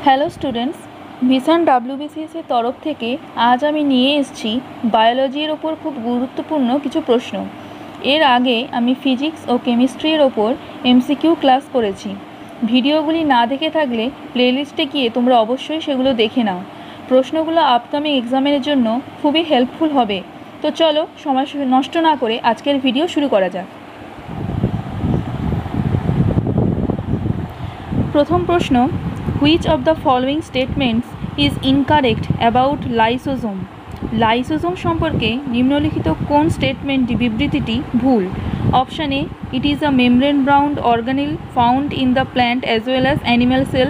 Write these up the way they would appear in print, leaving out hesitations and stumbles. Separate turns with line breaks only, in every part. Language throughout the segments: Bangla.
হ্যালো স্টুডেন্টস, ভিশন WBCS এর তরফ থেকে আজ আমি নিয়ে এসেছি বায়োলজির ওপর খুব গুরুত্বপূর্ণ কিছু প্রশ্ন। এর আগে আমি ফিজিক্স ও কেমিস্ট্রির ওপর MCQ ক্লাস করেছি। ভিডিওগুলি না দেখে থাকলে প্লেলিস্টে গিয়ে তোমরা অবশ্যই সেগুলো দেখে নাও। প্রশ্নগুলো আপকামিং এক্সামের জন্য খুবই হেল্পফুল হবে। তো চলো সময় নষ্ট না করে আজকের ভিডিও শুরু করা যাক। প্রথম প্রশ্ন, Which of the following statements is incorrect about lysosome? Lysosome সম্পর্কে নিম্নলিখিত কোন স্টেটমেন্টটি বিবৃতিটি ভুল? Option A, it is a membrane bound organelle found in the plant as well as animal cell.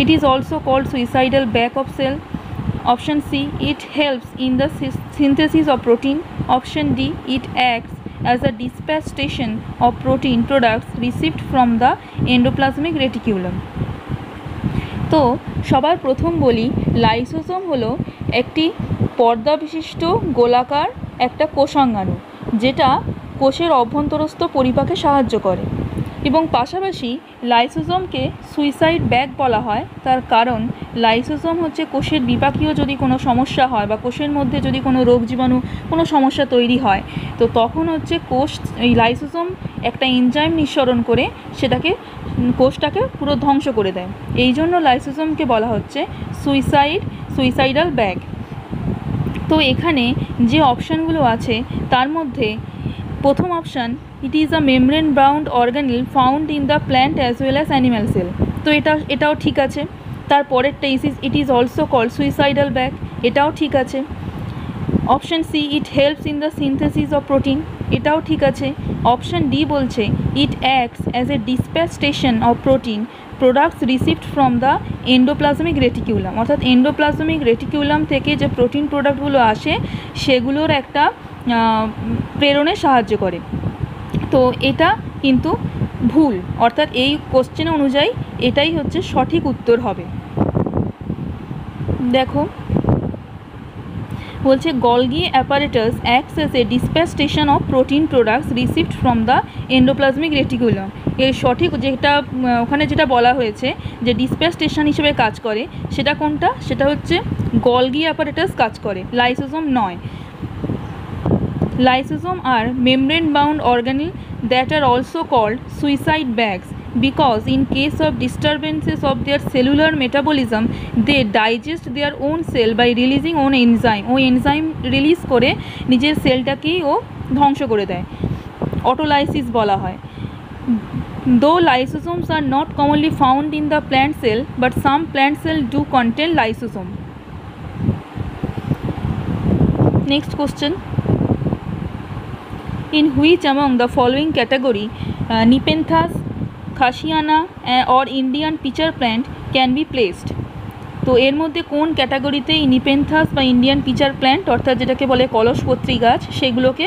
It is also called suicidal bag of cell. Option C, it helps in the synthesis of protein. Option D, it acts as a dispatch station of protein products received from the endoplasmic reticulum. তো সবার প্রথম বলি, লাইসোসোম হলো একটি পর্দা বিশিষ্ট গোলাকার একটা কোষাঙ্গাণু, যেটা কোষের অভ্যন্তরস্থ পরিপাকে সাহায্য করে এবং পাশাপাশি লাইসোসোমকে সুইসাইড ব্যাগ বলা হয়। তার কারণ লাইসোসোম হচ্ছে কোষের বিপাকীয় যদি কোনো সমস্যা হয় বা কোষের মধ্যে যদি কোনো রোগ জীবাণু কোনো সমস্যা তৈরি হয়, তো তখন হচ্ছে এই লাইসোসোম একটা এনজাইম নিঃসরণ করে কোষটাকে পুরো ধ্বংস করে দেয়। এই জন্য লাইসোসোমকে বলা হচ্ছে সুইসাইডাল ব্যাগ। তো এখানে যে অপশানগুলো আছে তার মধ্যে প্রথম option, it is a membrane bound organelle found in the plant as well as animal cell, তো এটাও ঠিক আছে। তারপরেরটা it is also called suicidal bag, এটাও ঠিক আছে। Option C, it helps in the synthesis of protein, এটাও ঠিক আছে। অপশান ডি বলছে it acts as a dispatch station of protein products received from the endoplasmic reticulum, অর্থাৎ এন্ডোপ্লাজমিক রেটিকিউলাম থেকে যে প্রোটিন প্রোডাক্টগুলো আসে সেগুলোর একটা প্রেরণে সাহায্য করে। তো এটা কিন্তু ভুল, অর্থাৎ এই কোশ্চেন অনুযায়ী এটাই হচ্ছে সঠিক উত্তর হবে। দেখো বলছে Golgi apparatus acts as a dispatch station of protein products received from the endoplasmic reticulum. এর সঠিক ওখানে যেটা বলা হয়েছে যে ডিসপ্যাচ স্টেশন হিসেবে কাজ করে, সেটা কোনটা? সেটা হচ্ছে গলগি অ্যাপারেটাস কাজ করে, লাইসোসোম নয়। Lysosomes are membrane-bound organelles that are also called suicide bags because in case of disturbances of their cellular metabolism, they digest their own cell by releasing own enzyme. ও এনজাইম রিলিজ করে নিজের সেলটাকেই ও ধ্বংস করে দেয়, অটোলাইসিস বলা হয়। Though lysosomes are not commonly found in the plant cell, but some plant cells do contain lysosome. Next question. In which among the following category Nepenthes, Khasiana or Indian pitcher plant can be placed? তো এর মধ্যে কোন ক্যাটাগরিতে এই নিপেন্থাস বা ইন্ডিয়ান পিচার প্ল্যান্ট, অর্থাৎ যেটাকে বলে কলসপত্রী গাছ, সেগুলোকে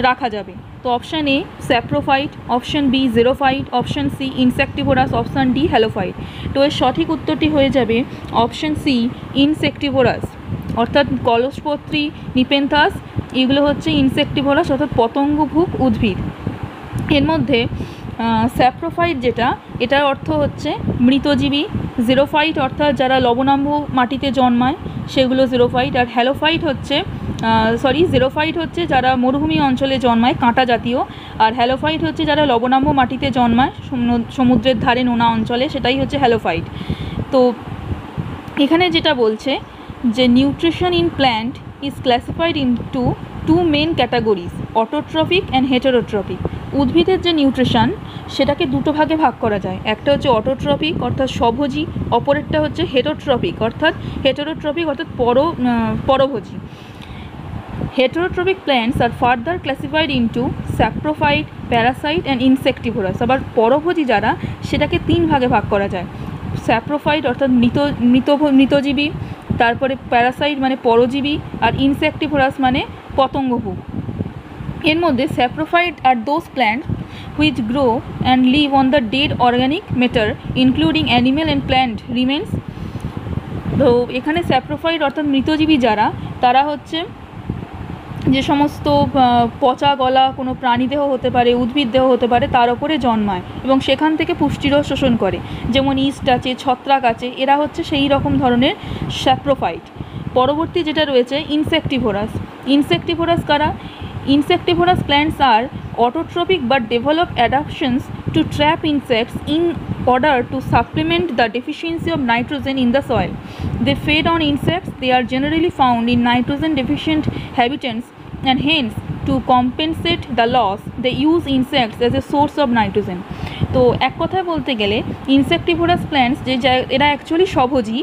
রাখা যাবে? তো option A saprophyte, option B xerophyte, option C insectivorous, option D halophyte. তো এর সঠিক উত্তরটি হয়ে যাবে অপশান সি ইনসেক্টিভোরাস, অর্থাৎ কলসপত্রী, নিপেন্থাস এগুলো হচ্ছে ইনসেক্টিভোরাস অর্থাৎ পতঙ্গভুক উদ্ভিদ। এর মধ্যে স্যাপ্রোফাইট এটার অর্থ হচ্ছে মৃতজীবী, জেরোফাইট অর্থাৎ যারা লবণাম্ভ মাটিতে জন্মায় সেগুলো জেরোফাইট, আর জেরোফাইট হচ্ছে যারা মরুভূমি অঞ্চলে জন্মায় কাঁটা জাতীয়, আর হ্যালোফাইট হচ্ছে যারা লবণাম্ভ মাটিতে জন্মায় সমুদ্রের ধারে নোনা অঞ্চলে, সেটাই হচ্ছে হ্যালোফাইট। তো এখানে যেটা বলছে যে nutrition in plant is classified into two main categories, autotrophic and heterotrophic. উদ্ভিদের যে নিউট্রিশন সেটাকে দুটো ভাগে ভাগ করা যায়, একটা হচ্ছে অটোট্রপিক অর্থাৎ স্বভোজী, অপরেরটা হচ্ছে হেটেরোট্রপিক অর্থাৎ পরভোজী। হেটেরোট্রপিক প্ল্যান্টস আর further classified into saprophyte, parasite and insectivorous. আবার পরভোজী যারা, সেটাকে তিন ভাগে ভাগ করা যায়, স্যাপ্রোফাইট অর্থাৎ মৃতজীবী, তারপরে প্যারাসাইট মানে পরজীবী, আর ইনসেক্টিভোরাস মানে পতঙ্গভুক। এর মধ্যে স্যাপ্রোফাইট আর those plant which grow and live on the dead organic matter including animal and plant remains. তো এখানে স্যাপ্রোফাইট অর্থাৎ মৃতজীবী যারা, তারা হচ্ছে যে সমস্ত পচা গলা কোনো প্রাণীদেহ হতে পারে, উদ্ভিদ দেহ হতে পারে, তার ওপরে জন্মায় এবং সেখান থেকে পুষ্টিরস শোষণ করে। যেমন ইস্ট আছে, ছত্রাক আছে, এরা হচ্ছে সেই রকম ধরনের স্যাপ্রোফাইট। পরবর্তী যেটা রয়েছে ইনসেক্টিভোরাস। ইনসেক্টিভোরাস কারা? Insectivorous plants are autotrophic but develop adaptations to trap insects in order to supplement the deficiency of nitrogen in the soil. They feed on insects. They are generally found in nitrogen deficient habitats and hence to compensate the loss they use insects as a source of nitrogen. তো এক কথায় বলতে গেলে ইনসেক্টিভোরাস প্ল্যান্টস এরা অ্যাকচুয়ালি স্বভোজী,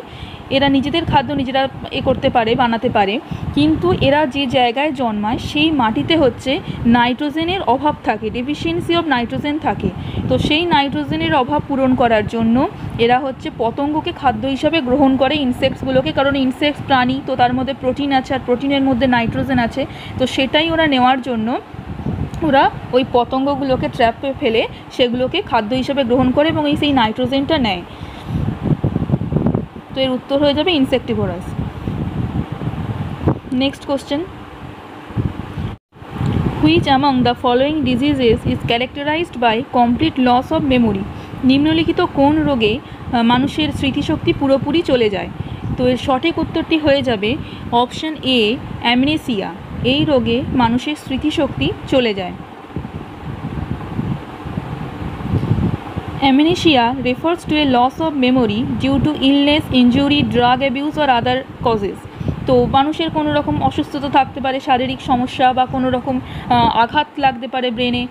এরা নিজেদের খাদ্য নিজেরা করতে পারে, বানাতে পারে, কিন্তু এরা যে জায়গায় জন্মায় সেই মাটিতে হচ্ছে নাইট্রোজেনের অভাব থাকে, ডেফিসিয়েন্সি অফ নাইট্রোজেন থাকে। তো সেই নাইট্রোজেনের অভাব পূরণ করার জন্য এরা হচ্ছে পতঙ্গকে খাদ্য হিসাবে গ্রহণ করে, ইনসেক্টসগুলোকে, কারণ ইনসেক্টস প্রাণী, তো তার মধ্যে প্রোটিন আছে আর প্রোটিনের মধ্যে নাইট্রোজেন আছে, তো সেটাই ওরা নেওয়ার জন্য ওরা ওই পতঙ্গগুলোকে ট্র্যাপে ফেলে সেগুলোকে খাদ্য হিসাবে গ্রহণ করে এবং সেই নাইট্রোজেনটা নেয়। তো এর উত্তর হয়ে যাবে insectivorous. Next question, which among the following diseases is characterized by complete loss of memory? নিম্নলিখিত কোন রোগে মানুষের স্মৃতিশক্তি পুরোপুরি চলে যায়? তো এর সঠিক উত্তরটি হয়ে যাবে অপশান এ, অ্যামনেসিয়া। এই রোগে মানুষের স্মৃতিশক্তি চলে যায়। Amnesia refers to a loss of memory due to illness, injury, drug abuse or other causes. তো মানুষের কোনো রকম অসুস্থতা থাকতে পারে, শারীরিক সমস্যা বা কোনো রকম আঘাত লাগতে পারে ব্রেনে,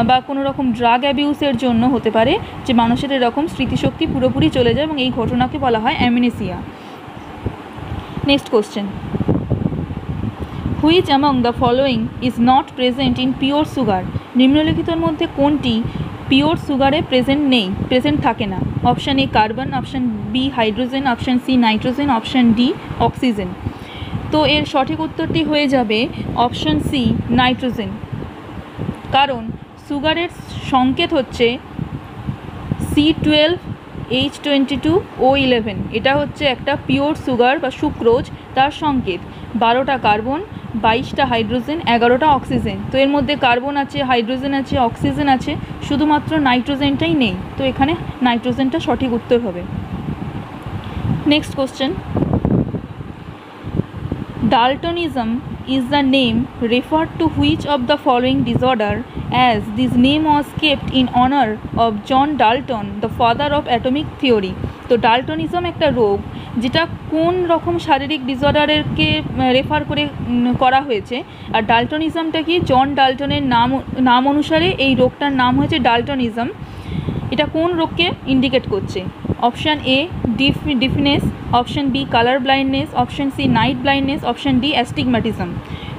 বা কোনো রকম ড্রাগ অ্যাবিউসের জন্য হতে পারে যে মানুষের এরকম স্মৃতিশক্তি পুরোপুরি চলে যায় এবং এই ঘটনাকে বলা হয় amnesia. Next question, which among the following is not present in pure sugar? নিম্নলিখিতর মধ্যে কোনটি পিওর সুগারে প্রেজেন্ট থাকে না? Option A carbon, option B hydrogen, option C nitrogen, option D oxygen. তো এর সঠিক উত্তরটি হয়ে যাবে অপশান সি নাইট্রোজেন, কারণ সুগারের সংকেত হচ্ছে C12H22O11। এটা হচ্ছে একটা পিওর সুগার বা সুক্রোজ, তার সংকেত 12টা কার্বন, 22টা হাইড্রোজেন, 11টা অক্সিজেন। তো এর মধ্যে কার্বন আছে, হাইড্রোজেন আছে, অক্সিজেন আছে, শুধুমাত্র নাইট্রোজেনটাই নেই। তো এখানে নাইট্রোজেনটা সঠিক উত্তর হবে। Next question, Daltonism is the name referred to which of the following disorder, as this name was kept in honor of John Dalton, the father of atomic theory? তো ডালটনিজম একটা রোগ, যেটা কোন রকম শারীরিক ডিসঅর্ডারকে রেফার করে করা হয়েছে, আর ডালটনিজমটা কি? জন ডালটনের নাম অনুসারে এই রোগটার নাম হয়েছে ডালটনিজম। এটা কোন রোগকে ইন্ডিকেট করছে? Option A deafness, option B colour blindness, option C night blindness, option D astigmatism.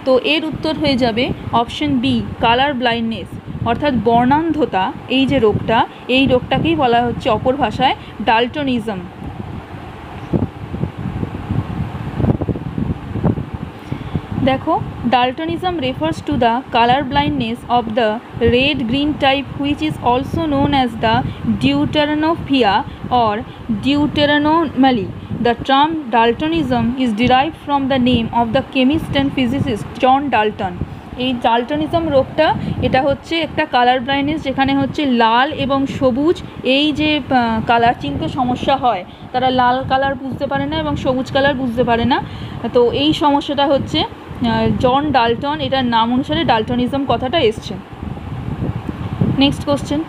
তো এর উত্তর হয়ে যাবে অপশান বি কালার ব্লাইন্ডনেস, অর্থাৎ বর্ণান্ধতা। এই যে রোগটা, এই রোগটাকেই বলা হচ্ছে অপর ভাষায় ডালটনিজম। দেখো, ডালটনিজম refers to the color blindness of the red-green type, which is also known as the deuteranopia or deuteranomaly. The term Daltonism is derived from the name of the chemist and physicist John Dalton. এই ডালটনিজম রোগটা, এটা হচ্ছে একটা কালার ব্লাইন্ডনেস, যেখানে হচ্ছে লাল এবং সবুজ এই যে কালার চিনতে সমস্যা হয়, তারা লাল কালার বুঝতে পারে না এবং সবুজ কালার বুঝতে পারে না। তো এই সমস্যাটা হচ্ছে জন ডালটন, এটার নাম অনুসারে ডালটনিজম কথাটা এসছে। Next question,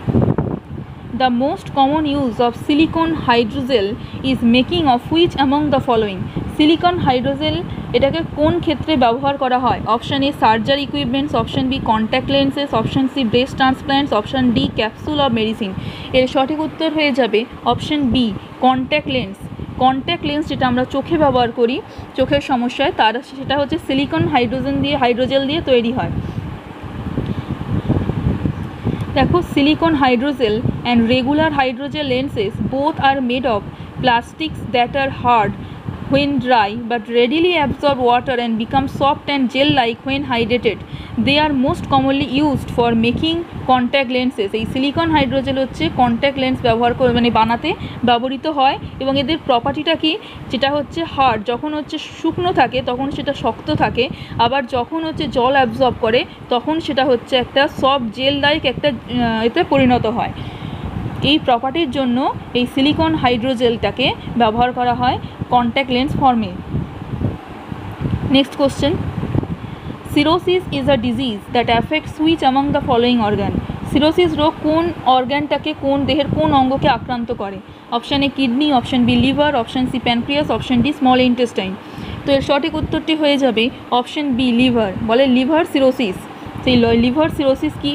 the most common use of silicone hydrogel is making of which among the following? Silicone hydrogel এটাকে কোন ক্ষেত্রে ব্যবহার করা হয়? Option A surgery equipments, option B contact lenses, option C breast transplants, option D capsule of medicine. এর সঠিক উত্তর হয়ে যাবে option B contact lens. Contact lens যেটা আমরা চোখে ব্যবহার করি চোখের সমস্যায়, তার সেটা হচ্ছে সিলিকন হাইড্রোজেল দিয়ে তৈরি হয়। দেখো, silicon hydrogel and regular hydrogel lenses both are made of plastics that are hard when dry but readily absorb water and become soft and gel-like when hydrated. They are most commonly used for making contact lenses. এই সিলিকন হাইড্রোজেল হচ্ছে কন্ট্যাক্ট লেন্স ব্যবহার করে মানে বানাতে ব্যবহৃত হয় এবং এদের প্রপার্টিটা কি, যেটা হচ্ছে হার্ড, যখন হচ্ছে শুকনো থাকে তখন সেটা শক্ত থাকে, আবার যখন হচ্ছে জল অ্যাবজর্ব করে তখন সেটা হচ্ছে একটা সফট জেল লাইক একটা এতে পরিণত হয়। এই প্রপার্টির জন্য এই সিলিকন হাইড্রোজেলটাকে ব্যবহার করা হয় কন্ট্যাক্ট লেন্স ফর্মে। Next question, cirrhosis is a disease that affects which among the following organ? Cirrhosis রোগ কোন অর্গানটাকে, কোন দেহের কোন অঙ্গকে আক্রান্ত করে? Option A kidney, option B liver, option C pancreas, option D small intestine. তো এর সঠিক উত্তরটি হয়ে যাবে অপশান বি লিভার। বলে লিভার সিরোসিস। সেই লিভার সিরোসিস কি?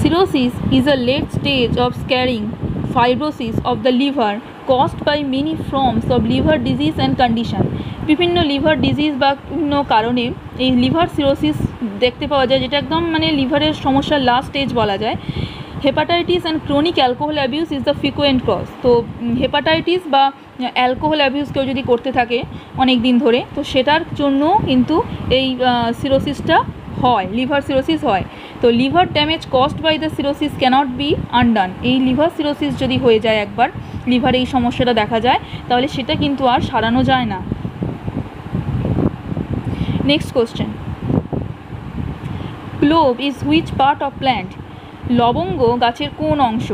Cirrhosis is a late stage of scarring fibrosis of the liver caused by many forms of liver disease and condition. বিভিন্ন লিভার ডিজিজ বা বিভিন্ন কারণে এই লিভার সিরোসিস দেখতে পাওয়া যায়, যেটা একদম মানে লিভারের সমস্যার লাস্ট স্টেজ বলা যায়। Hepatitis and chronic alcohol abuse is the frequent cause. তো হেপাটাইটিস বা অ্যালকোহল অ্যাবিউস কেউ যদি করতে থাকে অনেক দিন ধরে, তো সেটার জন্য কিন্তু এই সিরোসিসটা হয়, লিভার সিরোসিস হয়। তো liver damage caused by the cirrhosis cannot be undone. এই লিভার সিরোসিস যদি হয়ে যায় একবার, লিভারে এই সমস্যাটা দেখা যায়, তাহলে সেটা কিন্তু আর সারানো যায় না। Next question, clove is which part of plant? লবঙ্গ গাছের কোন অংশ?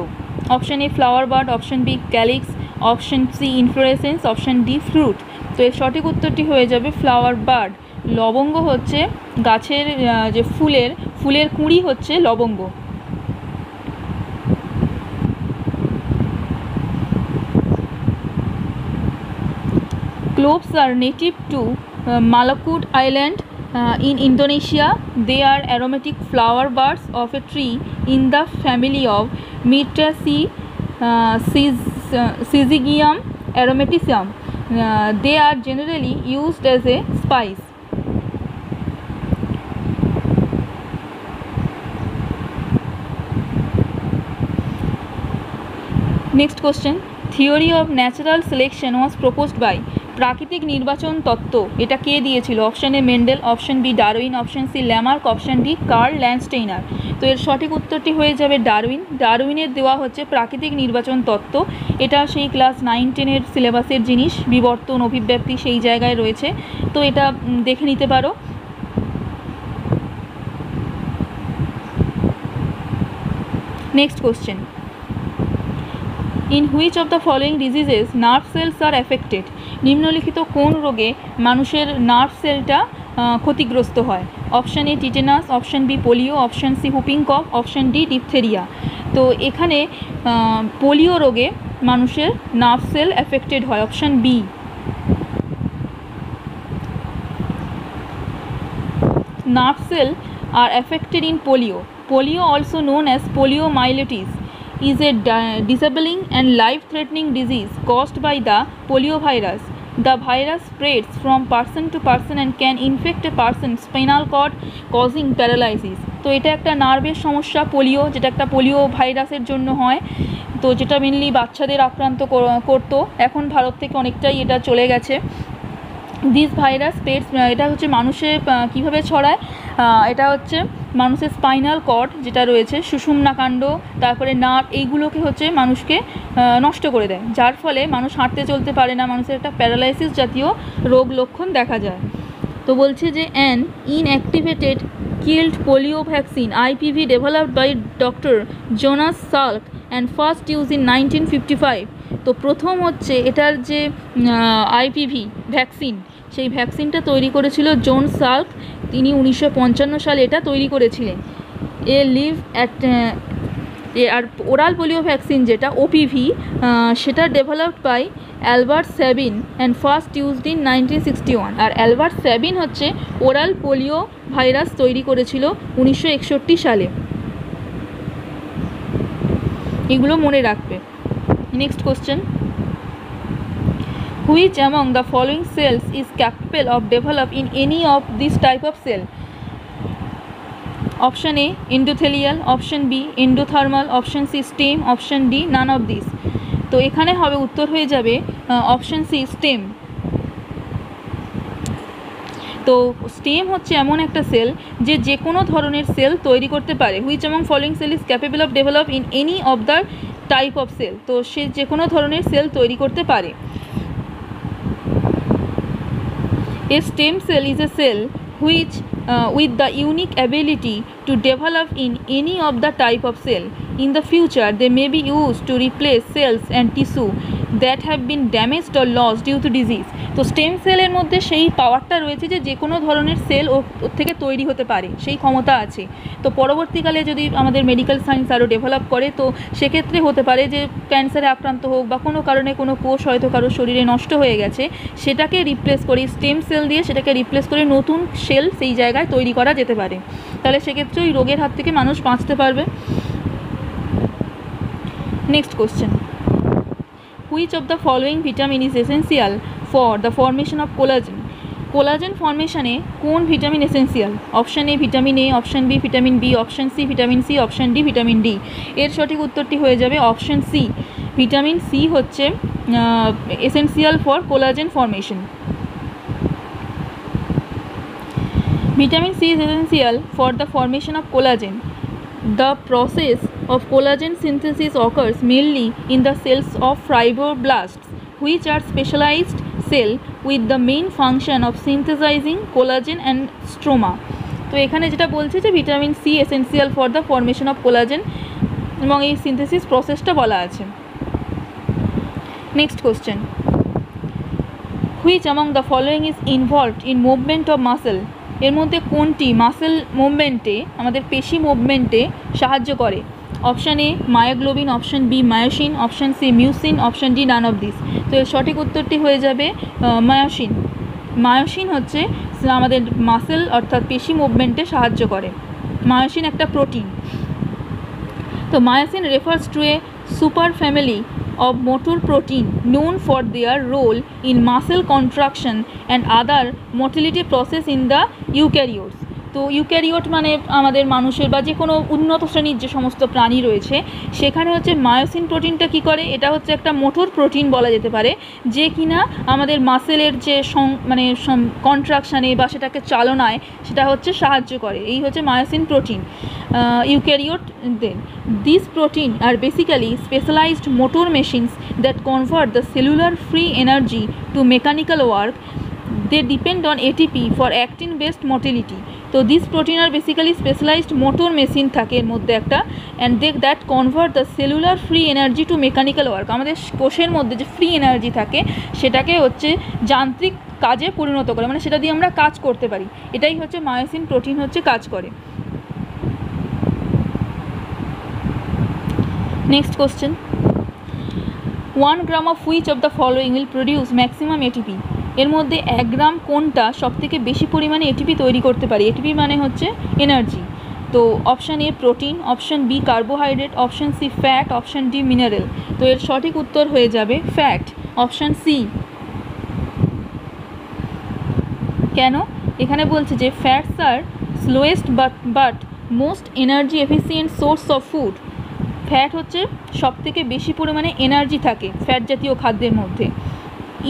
Option A flower bud, option B calyx, option C inflorescence, option D fruit. তো এর সঠিক উত্তরটি হয়ে যাবে ফ্লাওয়ার বার্ড। লবঙ্গ হচ্ছে গাছের যে ফুলের কুঁড়ি হচ্ছে লবঙ্গ। Cloves are native to Maluku Island in Indonesia. They are aromatic flower buds of a tree in the family of Myrtaceae Syzygium aromaticum. They are generally used as a spice. Next question, theory of natural selection was proposed by? প্রাকৃতিক নির্বাচন তত্ত্ব এটা কে দিয়েছিল? Option A Mendel, option B Darwin, option C Lamarck, option D Karl Landsteiner. তো এর সঠিক উত্তরটি হয়ে যাবে ডারউইন। ডারউইনের দেওয়া হচ্ছে প্রাকৃতিক নির্বাচন তত্ত্ব। এটা সেই ক্লাস 9-10 সিলেবাসের জিনিস, বিবর্তন অভিব্যক্তি সেই জায়গায় রয়েছে, তো এটা দেখে নিতে পারো। Next question, in which of the following diseases nerve cells are affected? নিম্নলিখিত কোন রোগে মানুষের নার্ভ সেলটা ক্ষতিগ্রস্ত হয়? Option A tetanus, option B polio, option C whooping cough, option D diphtheria. তো এখানে পোলিও রোগে মানুষের নার্ভ সেল এফেক্টেড হয়, option B. Nerve cells are affected in polio. Polio, also known as poliomyelitis, is a disabling and life-threatening disease caused by the poliovirus. The virus spreads from person to person and can infect a person's spinal cord, causing paralysis. তো এটা একটা নার্ভের সমস্যা পোলিও, যেটা একটা পোলিও ভাইরাসের জন্য হয়, তো যেটা মেনলি বাচ্চাদের আক্রান্ত করতো। এখন ভারত থেকে অনেকটাই এটা চলে গেছে। দিস ভাইরাস স্প্রেডস, এটা হচ্ছে মানুষের কীভাবে ছড়ায়, এটা হচ্ছে মানুষের স্পাইনাল কর্ড যেটা রয়েছে, সুষুম্নাকাণ্ড, তারপরে নার্ভ, এইগুলোকে হচ্ছে মানুষকে নষ্ট করে দেয়, যার ফলে মানুষ হাঁটতে চলতে পারে না, মানুষের একটা প্যারালাইসিস জাতীয় রোগ লক্ষণ দেখা যায়। তো বলছে যে an inactivated killed polio vaccine IPV developed by doctor Jonas Salk and first use in 1955। তো প্রথম হচ্ছে এটার যে IPV ভ্যাকসিন, সেই ভ্যাকসিনটা তৈরি করেছিল জন সাল্ক, তিনি 1955 সালে এটা তৈরি করেছিলেন। আর ওরাল পোলিও ভ্যাকসিন যেটা OPV, সেটা developed by Albert Sabin and first used in 1961। আর অ্যালবার্ট স্যাবিন হচ্ছে ওরাল পোলিও ভাইরাস তৈরি করেছিল 1961 সালে। এগুলো মনে রাখবে। Next question, which among the following cells is capable of develop in any of this type of cell? Option A endothelial, option B endothermal, option C stem, option D none of these. তো তো এখানে হবে উত্তর হয়ে যাবে অপশান সি স্টেম। তো স্টেম হচ্ছে এমন একটা সেল যে কোনো ধরনের সেল তৈরি করতে পারে। Which among following cell is capable of develop in any of the type of cell. তো সে যে কোনো ধরনের সেল তৈরি করতে পারে। A stem cell is a cell which with the unique ability to develop in any of the type of cell. In the future, they may be used to replace cells and tissue that have been damaged or lost due to disease. তো স্টেম সেলের মধ্যে সেই পাওয়ারটা রয়েছে যে কোনো ধরনের সেল ওর থেকে তৈরি হতে পারে, সেই ক্ষমতা আছে। তো পরবর্তীকালে যদি আমাদের মেডিকেল সায়েন্স আরও ডেভেলপ করে, তো সেক্ষেত্রে হতে পারে যে ক্যান্সারে আক্রান্ত হোক বা কোনো কারণে কোনো কোষ হয়তো কারোর শরীরে নষ্ট হয়ে গেছে, সেটাকে রিপ্লেস করে স্টেম সেল দিয়ে সেটাকে রিপ্লেস করে নতুন সেল সেই জায়গায় তৈরি করা যেতে পারে। তাহলে সেক্ষেত্রে ওই রোগের হাত থেকে মানুষ বাঁচতে পারবে। Next question, which of the following vitamin is essential for the formation of collagen. Collagen ফর্মেশনে কোন vitamin essential? Option A vitamin A, option B vitamin B, option C vitamin C, option D vitamin D. এর সঠিক উত্তরটি হয়ে যাবে অপশান সি। ভিটামিন সি হচ্ছে essential for collagen formation. Vitamin C is essential for the formation of collagen. The process of collagen synthesis occurs mainly in the cells of fibroblasts, which are specialized cell with the main function of synthesizing collagen and stroma. তো এখানে যেটা বলছে যে vitamin C essential for the formation of collagen এবং এই সিনথেসিস প্রসেসটা বলা আছে। Next question, which among the following is involved in movement of muscle. এর মধ্যে কোনটি মাসেল মুভমেন্টে, আমাদের পেশি মুভমেন্টে সাহায্য করে? Option A myoglobin, option B myosin, option C mucin, option D none of this. তো এর সঠিক উত্তরটি হয়ে যাবে মায়োসিন। মায়োসিন হচ্ছে আমাদের মাসেল অর্থাৎ পেশি মুভমেন্টে সাহায্য করে। মায়োসিন একটা প্রোটিন। তো myosin refers to A super family of motor protein known for their role in muscle contraction and other motility process in the eukaryotes. তো ইউক্যারিওট মানে আমাদের মানুষের বা যে কোনো উন্নত শ্রেণীর যে সমস্ত প্রাণী রয়েছে, সেখানে হচ্ছে মায়োসিন প্রোটিনটা কী করে? এটা হচ্ছে একটা মোটর প্রোটিন বলা যেতে পারে, যে কিনা আমাদের মাসেলের যে কন্ট্রাকশানে বা সেটাকে চালনায় সেটা হচ্ছে সাহায্য করে। এই হচ্ছে myosin protein eukaryote. These protein are basically specialized motor machines that convert the cellular free energy to mechanical work. They depend on ATP for actin based motility. So these protein are basically specialized motor machine থাকে এর মধ্যে একটা, and they that convert the cellular free energy to mechanical work. আমাদের কোষের মধ্যে যে ফ্রি এনার্জি থাকে সেটাকে হচ্ছে যান্ত্রিক কাজে পরিণত করে, মানে সেটা দিয়ে আমরা কাজ করতে পারি। এটাই হচ্ছে মায়োসিন প্রোটিন হচ্ছে কাজ করে। Next question, 1 gram of which of the following will produce maximum ATP? এর মধ্যে 1 গ্রাম কোনটা সবথেকে বেশি পরিমাণে এটিপি তৈরি করতে পারে? এটিপি মানে হচ্ছে এনার্জি। তো option A protein, option B carbohydrate, option C fat, option D mineral. তো এর সঠিক উত্তর হয়ে যাবে ফ্যাট, অপশান সি। কেন? এখানে বলছে যে fats are slowest but most energy efficient source of food. Fat হচ্ছে সবথেকে বেশি পরিমাণে এনার্জি থাকে ফ্যাট জাতীয় খাদ্যের মধ্যে।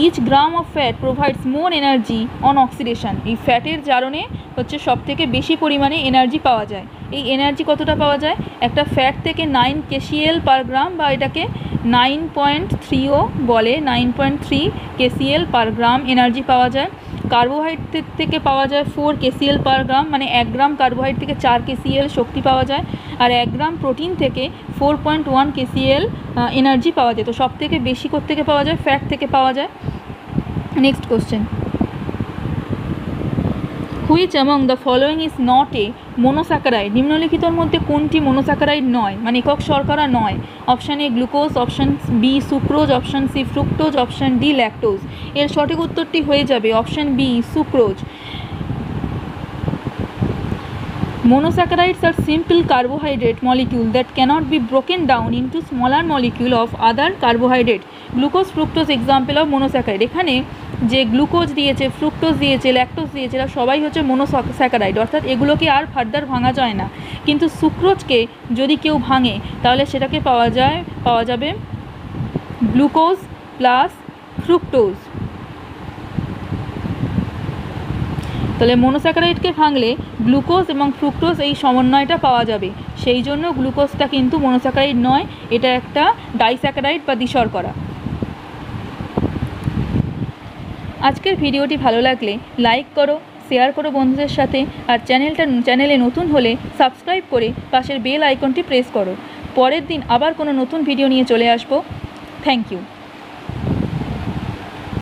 Each gram of fat provides more energy on oxidation. এই ফ্যাটের জারণে হচ্ছে সবথেকে বেশি পরিমাণে এনার্জি পাওয়া যায়। এই এনার্জি কতটা পাওয়া যায়? একটা ফ্যাট থেকে 9 kcal পার গ্রাম, বা এটাকে 9.3ও বলে, 9.3 kcal পার গ্রাম এনার্জি পাওয়া যায়। কার্বোহাইড্রেট থেকে পাওয়া যায় 4 kcal পার গ্রাম, মানে 1 গ্রাম কার্বোহাইড্রেট থেকে 4 kcal শক্তি পাওয়া যায়। আর 1 গ্রাম প্রোটিন থেকে 4.1 kcal এনার্জি পাওয়া যায়। তো সব থেকে বেশি কোত্থেকে পাওয়া যায়? ফ্যাট থেকে পাওয়া যায়। Next question, which among the following is not a monosaccharide. নিম্নলিখিতর মধ্যে কোনটি মোনোস্যাকারাইড নয়, মানে একক শর্করা নয়? Option A glucose, option B sucrose, option C fructose, option D lactose. এর সঠিক উত্তরটি হয়ে যাবে option B sucrose. Monosaccharides are simple carbohydrate molecule that cannot be broken down into smaller molecule of other carbohydrate. Glucose, fructose example of monosaccharide. এখানে যে গ্লুকোজ দিয়েছে, ফ্রুক্টোজ দিয়েছে, ল্যাকটোজ দিয়েছে, এরা সবাই হচ্ছে মোনোস্যাকারাইড, অর্থাৎ এগুলোকে আর ফার্দার ভাঙা যায় না। কিন্তু সুক্রোজকে যদি কেউ ভাঙে তাহলে সেটাকে পাওয়া যাবে গ্লুকোজ প্লাস ফ্রুক্টোজ। তাহলে মনোস্যাকারাইডকে ভাঙলে গ্লুকোজ এবং ফ্রুক্টোজ এই সমন্বয়টা পাওয়া যাবে, সেই জন্য গ্লুকোজটা কিন্তু মনোস্যাকারাইড নয়, এটা একটা ডাইস্যাকারাইড বা দ্বিশর্করা। আজকের ভিডিওটি ভালো লাগলে লাইক করো, শেয়ার করো বন্ধুদের সাথে, আর চ্যানেলে নতুন হলে সাবস্ক্রাইব করে পাশের বেল আইকনটি প্রেস করো। পরের দিন আবার কোনো নতুন ভিডিও নিয়ে চলে আসবো। Thank you.